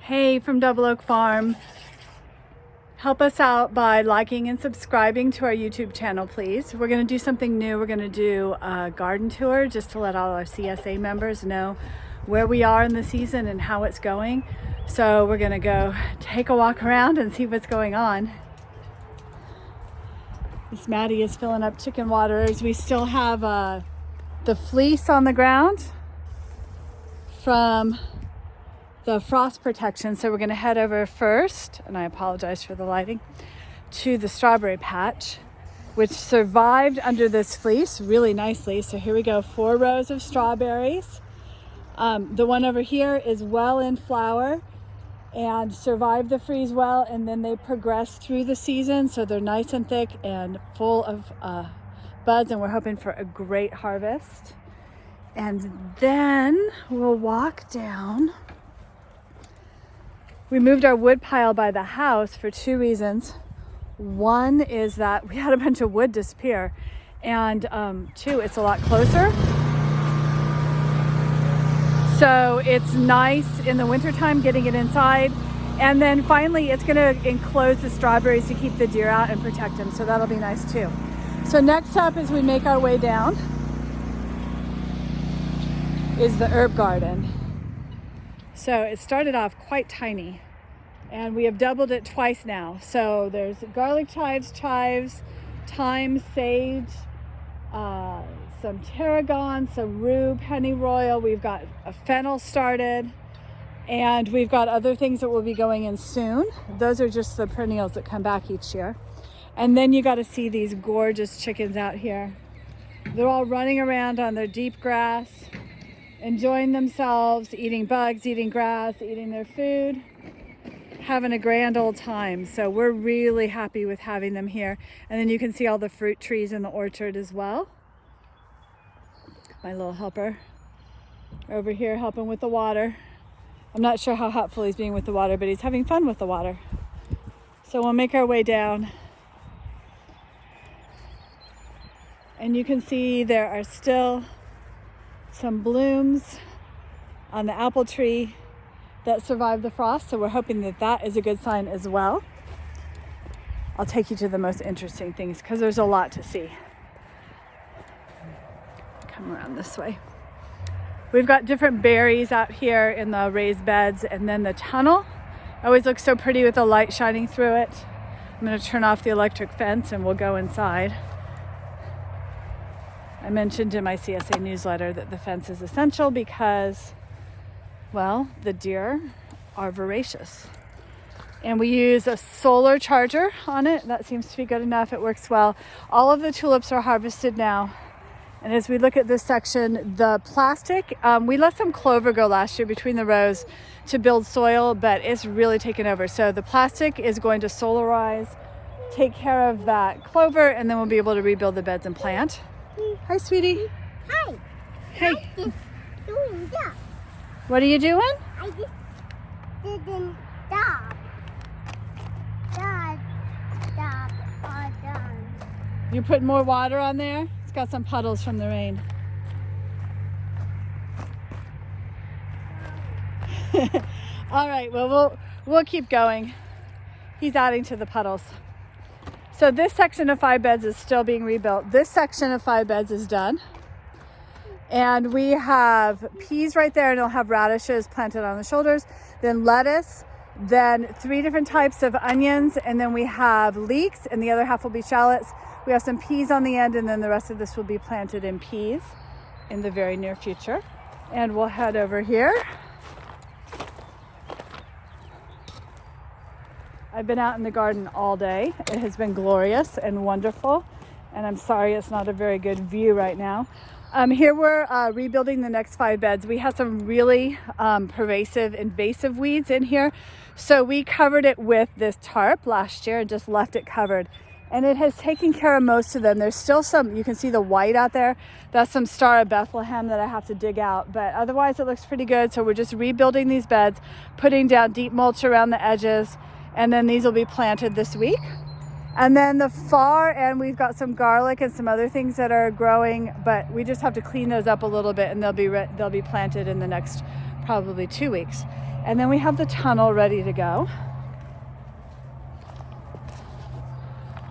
Hey from Double Oak Farm. Help us out by liking and subscribing to our YouTube channel, please. We're going to do something new. We're going to do a garden tour just to let all our CSA members know where we are in the season and how it's going. So we're going to go take a walk around and see what's going on. Miss Maddie is filling up chicken waters. We still have the fleece on the ground from the frost protection. So we're going to head over first, and I apologize for the lighting, to the strawberry patch, which survived under this fleece really nicely. So here we go, 4 rows of strawberries. The one over here is well in flower and survived the freeze well, and then they progress through the season, so they're nice and thick and full of buds, and we're hoping for a great harvest. And then we'll walk down. We moved our wood pile by the house for 2 reasons. One is that we had a bunch of wood disappear, and 2, it's a lot closer. So it's nice in the wintertime getting it inside. And then finally, it's gonna enclose the strawberries to keep the deer out and protect them. So that'll be nice too. So next up, as we make our way down, is the herb garden. So it started off quite tiny, and we have doubled it twice now. So there's garlic chives, thyme, sage, some tarragon, some rue, pennyroyal. We've got a fennel started, and we've got other things that will be going in soon. Those are just the perennials that come back each year. And then you got to see these gorgeous chickens out here. They're all running around on their deep grass, enjoying themselves, eating bugs, eating grass, eating their food, having a grand old time. So we're really happy with having them here. And then you can see all the fruit trees in the orchard as well. My little helper over here helping with the water. I'm not sure how helpful he's being with the water, but he's having fun with the water. So we'll make our way down. And you can see there are still some blooms on the apple tree that survived the frost, so we're hoping that that is a good sign as well. I'll take you to the most interesting things because there's a lot to see. Come around this way. We've got different berries out here in the raised beds, and then the tunnel always looks so pretty with the light shining through it. I'm going to turn off the electric fence and we'll go inside. I mentioned in my CSA newsletter that the fence is essential because, well, the deer are voracious. And we use a solar charger on it. That seems to be good enough. It works well. All of the tulips are harvested now. And as we look at this section, the plastic, we let some clover go last year between the rows to build soil, but it's really taken over. So the plastic is going to solarize, take care of that clover, and then we'll be able to rebuild the beds and plant. Hi, sweetie. Hi. Hey. I just doing that. What are you doing? I just didn't stop. Stop. All done. You put more water on there? It's got some puddles from the rain. All right, well, we'll keep going. He's adding to the puddles. So this section of 5 beds is still being rebuilt. This section of 5 beds is done. And we have peas right there, and it'll have radishes planted on the shoulders, then lettuce, then 3 different types of onions, and then we have leeks, and the other half will be shallots. We have some peas on the end, and then the rest of this will be planted in peas in the very near future. And we'll head over here. I've been out in the garden all day. It has been glorious and wonderful, and I'm sorry it's not a very good view right now. Here we're rebuilding the next 5 beds. We have some really pervasive invasive weeds in here, so we covered it with this tarp last year and just left it covered, and it has taken care of most of them. There's still some, you can see the white out there. That's some Star of Bethlehem that I have to dig out, but otherwise it looks pretty good. So we're just rebuilding these beds, putting down deep mulch around the edges, and then these will be planted this week. And then the far end, we've got some garlic and some other things that are growing, but we just have to clean those up a little bit, and they'll be planted in the next probably 2 weeks. And then we have the tunnel ready to go.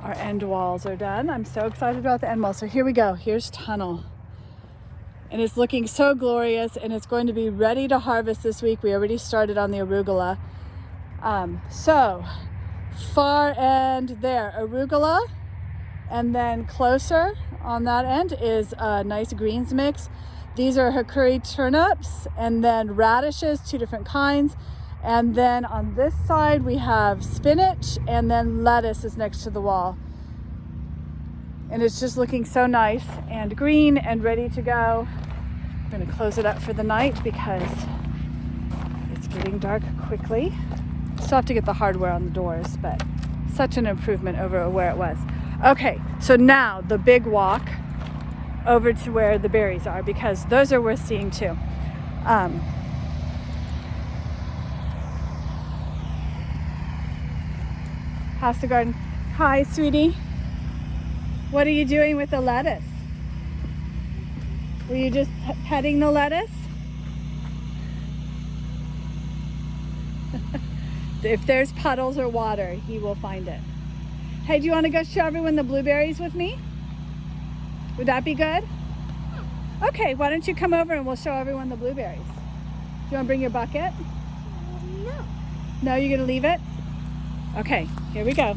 Our end walls are done. I'm so excited about the end walls. So here we go. Here's tunnel. And it's looking so glorious, and it's going to be ready to harvest this week. We already started on the arugula. So far end there, arugula, and then closer on that end is a nice greens mix. These are hickory turnips, and then radishes, 2 different kinds. And then on this side we have spinach, and then lettuce is next to the wall. And it's just looking so nice and green and ready to go. I'm gonna close it up for the night because it's getting dark quickly. Still have to get the hardware on the doors, but such an improvement over where it was. Okay, so now the big walk over to where the berries are, because those are worth seeing too. Past the garden. Hi, sweetie. What are you doing with the lettuce? Were you just petting the lettuce? If there's puddles or water, he will find it. Hey, do you want to go show everyone the blueberries with me? Would that be good? Okay, why don't you come over and we'll show everyone the blueberries. Do you want to bring your bucket? No. No, you're going to leave it? Okay, here we go.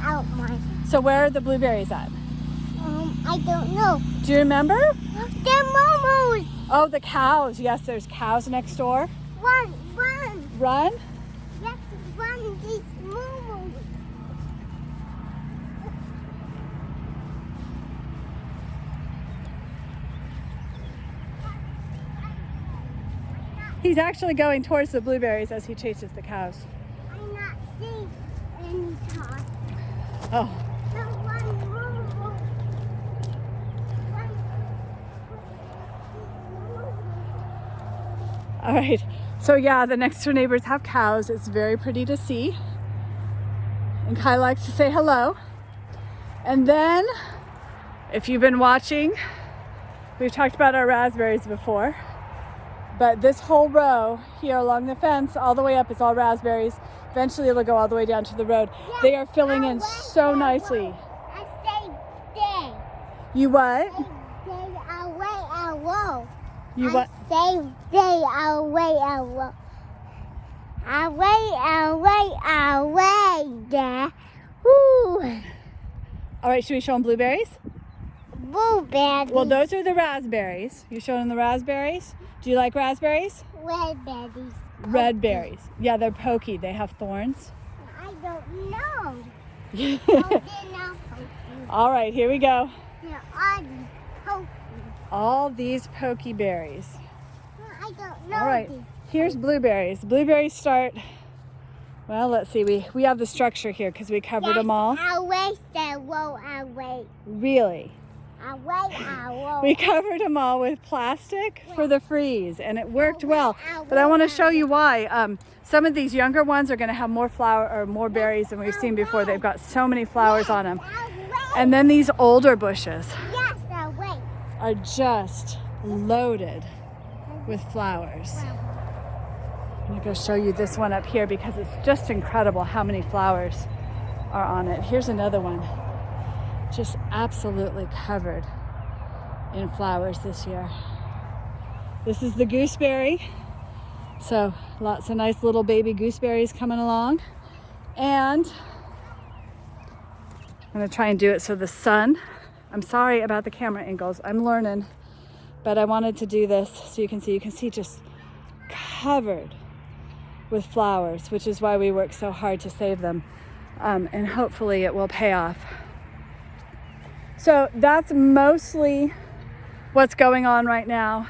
Out mine. So where are the blueberries at? I don't know. Do you remember? They're momos. Oh, the cows. Yes, there's cows next door. Run. Run? Yes, run these momos. He's actually going towards the blueberries as he chases the cows. I'm not seeing any cars. Oh, The one momo. all right. So yeah, the next door neighbors have cows. It's very pretty to see. And Kai likes to say hello. And then, if you've been watching, we've talked about our raspberries before. But this whole row here along the fence, all the way up, is all raspberries. Eventually it'll go all the way down to the road. They are filling in so nicely. I say day. You what? Day away. You what? Say day away. Away there. Woo. All right, should we show them blueberries? Blueberries. Well, those are the raspberries. You showing them the raspberries? Do you like raspberries? Red berries. Red berries. Yeah, they're pokey. They have thorns. I don't know. Oh, they're not pokey. All right, here we go. They're all pokey. All these pokey berries. I don't know. All right, these. here's blueberries. Blueberries start, well, let's see. We have the structure here because we covered them all. Away, away. Really? Away. We covered them all with plastic for the freeze, and it worked well. But I want to show you why. Some of these younger ones are going to have more flower or more berries than we've seen before. They've got so many flowers on them. And then these older bushes Yes, away. are just loaded with flowers. I'm going to go show you this one up here because it's just incredible how many flowers are on it. Here's another one. Just absolutely covered in flowers this year. This is the gooseberry. So lots of nice little baby gooseberries coming along. And I'm gonna try and do it so the sun, I'm sorry about the camera angles, I'm learning, but I wanted to do this so you can see just covered with flowers, which is why we work so hard to save them. And hopefully it will pay off. So that's mostly what's going on right now.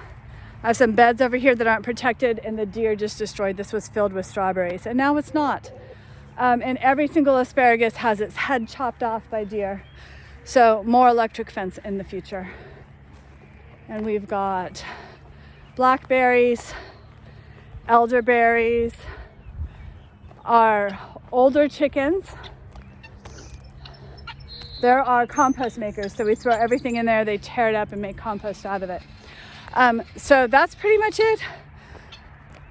I have some beds over here that aren't protected, and the deer just destroyed. This was filled with strawberries, and now it's not. And every single asparagus has its head chopped off by deer. So more electric fence in the future. And we've got blackberries, elderberries, our older chickens. There are compost makers, so we throw everything in there, they tear it up and make compost out of it. So that's pretty much it.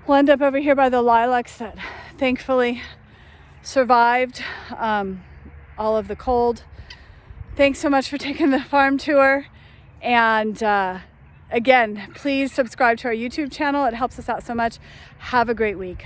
We'll end up over here by the lilacs that thankfully survived all of the cold. Thanks so much for taking the farm tour. And again, please subscribe to our YouTube channel. It helps us out so much. Have a great week.